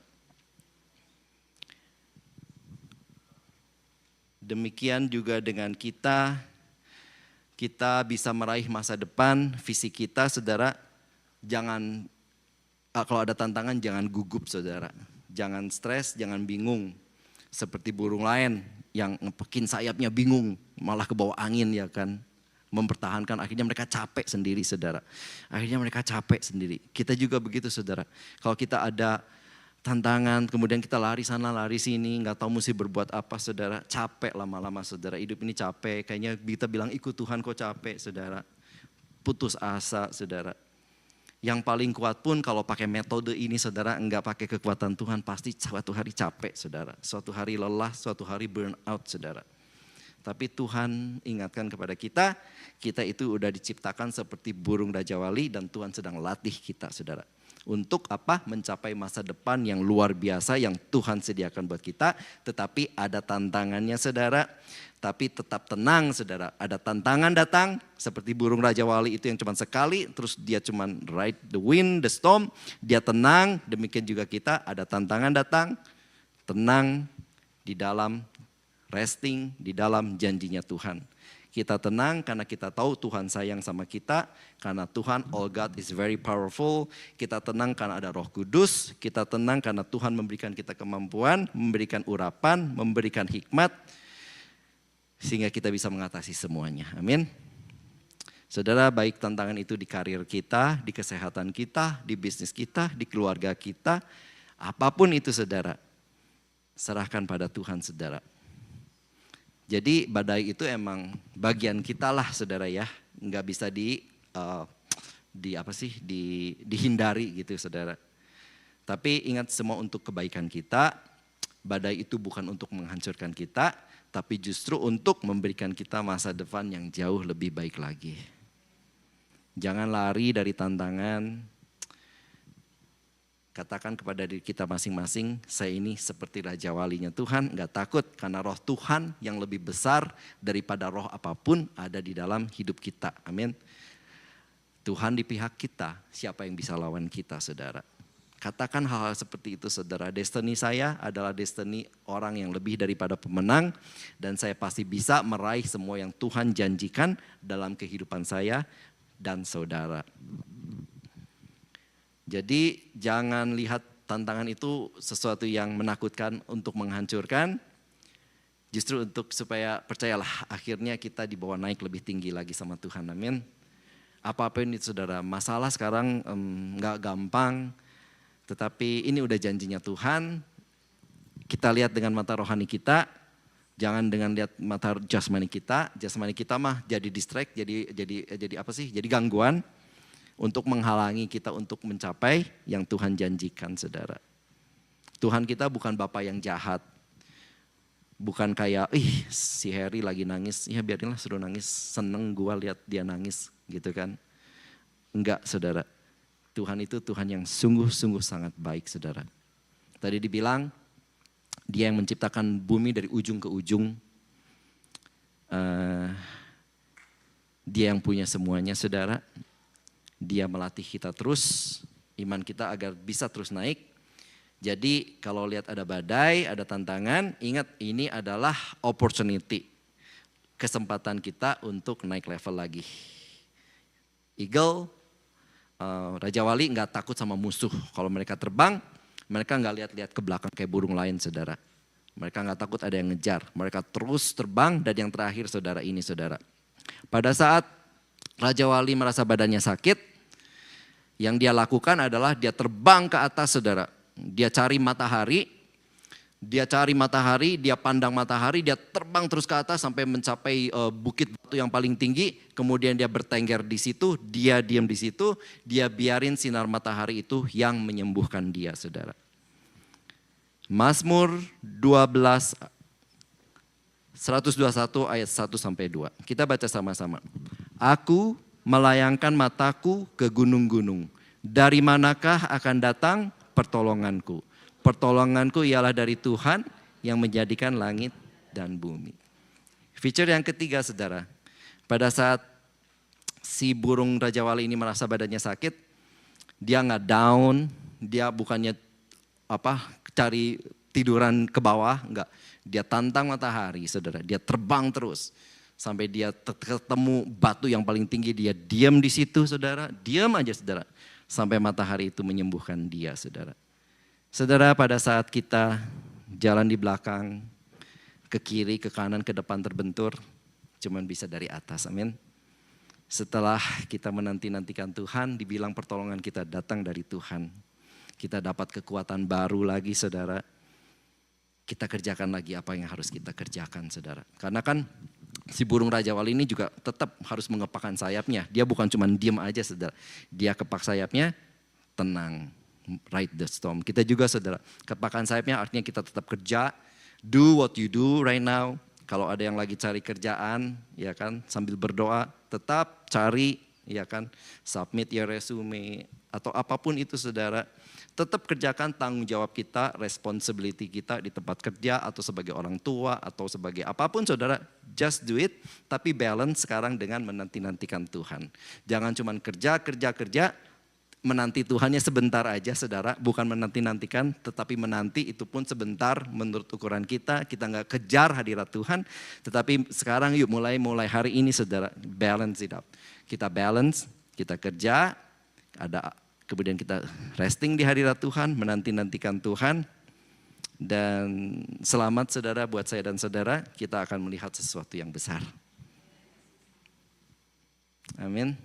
Demikian juga dengan kita bisa meraih masa depan, visi kita saudara. Jangan, kalau ada tantangan jangan gugup saudara. Jangan stres, jangan bingung. Seperti burung lain yang ngepekin sayapnya bingung, malah ke bawah angin ya kan. Mempertahankan, akhirnya mereka capek sendiri saudara. Kita juga begitu saudara. Kalau kita ada tantangan, kemudian kita lari sana lari sini, nggak tahu mesti berbuat apa saudara, capek lama-lama saudara, hidup ini capek, kayaknya kita bilang ikut Tuhan kok capek saudara. putus asa, saudara. Yang paling kuat pun kalau pakai metode ini, saudara, enggak pakai kekuatan Tuhan, pasti suatu hari capek, saudara. Suatu hari lelah, suatu hari burn out, saudara. Tapi Tuhan ingatkan kepada kita, kita itu udah diciptakan seperti burung rajawali dan Tuhan sedang latih kita, saudara. Untuk apa? Mencapai masa depan yang luar biasa yang Tuhan sediakan buat kita. Tetapi ada tantangannya, saudara. Tapi tetap tenang, saudara. Ada tantangan datang seperti burung rajawali itu yang cuma sekali. Terus dia cuma ride the wind, the storm. Dia tenang, demikian juga kita ada tantangan datang. Tenang di dalam resting, di dalam janjinya Tuhan. Kita tenang karena kita tahu Tuhan sayang sama kita. Karena Tuhan, all God is very powerful. Kita tenang karena ada Roh Kudus. Kita tenang karena Tuhan memberikan kita kemampuan, memberikan urapan, memberikan hikmat. Sehingga kita bisa mengatasi semuanya. Amin. Saudara, baik tantangan itu di karir kita, di kesehatan kita, di bisnis kita, di keluarga kita. Apapun itu, saudara. Serahkan pada Tuhan, saudara. Jadi badai itu emang bagian kita lah, saudara ya, nggak bisa dihindari gitu, saudara. Tapi ingat, semua untuk kebaikan kita. Badai itu bukan untuk menghancurkan kita, tapi justru untuk memberikan kita masa depan yang jauh lebih baik lagi. Jangan lari dari tantangan. Katakan kepada diri kita masing-masing, saya ini seperti Raja Walinya Tuhan, gak takut karena roh Tuhan yang lebih besar daripada roh apapun ada di dalam hidup kita. Amin. Tuhan di pihak kita, siapa yang bisa lawan kita, saudara? Katakan hal-hal seperti itu, saudara. Destiny saya adalah destiny orang yang lebih daripada pemenang, dan saya pasti bisa meraih semua yang Tuhan janjikan dalam kehidupan saya dan saudara. Jadi jangan lihat tantangan itu sesuatu yang menakutkan untuk menghancurkan. Justru untuk supaya percayalah akhirnya kita dibawa naik lebih tinggi lagi sama Tuhan. Amin. Apapun itu, saudara, masalah sekarang gak gampang. Tetapi ini udah janjinya Tuhan. Kita lihat dengan mata rohani kita. Jangan dengan lihat mata jasmani kita. Jasmani kita mah jadi distract, jadi apa sih? Jadi gangguan. Untuk menghalangi kita untuk mencapai yang Tuhan janjikan, saudara. Tuhan kita bukan Bapa yang jahat. Bukan kayak, si Harry lagi nangis, ya biarinlah suruh nangis, seneng gua lihat dia nangis gitu kan. Enggak, saudara. Tuhan itu Tuhan yang sungguh-sungguh sangat baik, saudara. Tadi dibilang, dia yang menciptakan bumi dari ujung ke ujung. Dia yang punya semuanya, saudara. Dia melatih kita terus, iman kita agar bisa terus naik. Jadi kalau lihat ada badai, ada tantangan, ingat ini adalah opportunity. Kesempatan kita untuk naik level lagi. Eagle, Raja Wali gak takut sama musuh. Kalau mereka terbang, mereka gak lihat-lihat ke belakang kayak burung lain, saudara. Mereka gak takut ada yang ngejar. Mereka terus terbang, dan yang terakhir, saudara, ini, saudara. Pada saat Raja Wali merasa badannya sakit, yang dia lakukan adalah dia terbang ke atas, saudara. Dia cari matahari, dia pandang matahari, dia terbang terus ke atas sampai mencapai bukit batu yang paling tinggi. Kemudian dia bertengger di situ, dia diam di situ, dia biarin sinar matahari itu yang menyembuhkan dia, saudara. Mazmur 121 ayat 1-2. Kita baca sama-sama. Aku melayangkan mataku ke gunung-gunung. Dari manakah akan datang pertolonganku? Pertolonganku ialah dari Tuhan yang menjadikan langit dan bumi. Feature yang ketiga, saudara. Pada saat si burung Raja Wali ini merasa badannya sakit, dia nggak down, dia bukannya cari tiduran ke bawah, enggak. Dia tantang matahari, saudara. Dia terbang terus. Sampai dia ketemu batu yang paling tinggi, dia diam di situ, saudara. Diam aja, saudara. Sampai matahari itu menyembuhkan dia, saudara. Saudara, pada saat kita jalan di belakang, ke kiri, ke kanan, ke depan terbentur, cuman bisa dari atas, amin. Setelah kita menanti-nantikan Tuhan, dibilang pertolongan kita datang dari Tuhan. Kita dapat kekuatan baru lagi, saudara. Kita kerjakan lagi apa yang harus kita kerjakan, saudara. Karena kan Si burung Raja Wali ini juga tetap harus mengepakkan sayapnya. Dia bukan cuma diam aja saudara. Dia kepak sayapnya, tenang, ride the storm. Kita juga saudara, kepakkan sayapnya artinya kita tetap kerja. Do what you do right now. Kalau ada yang lagi cari kerjaan, ya kan, sambil berdoa, tetap cari, ya kan, submit your resume atau apapun itu saudara. Tetap kerjakan tanggung jawab kita, responsibility kita di tempat kerja atau sebagai orang tua atau sebagai apapun saudara. Just do it, tapi balance sekarang dengan menanti-nantikan Tuhan. Jangan cuma kerja, menanti Tuhannya sebentar aja saudara, bukan menanti-nantikan, tetapi menanti itu pun sebentar menurut ukuran kita nggak kejar hadirat Tuhan, tetapi sekarang yuk mulai hari ini saudara, balance it up. Kita balance, kita kerja, kemudian kita resting di hadirat Tuhan, menanti-nantikan Tuhan, dan selamat saudara buat saya dan saudara, kita akan melihat sesuatu yang besar. Amin.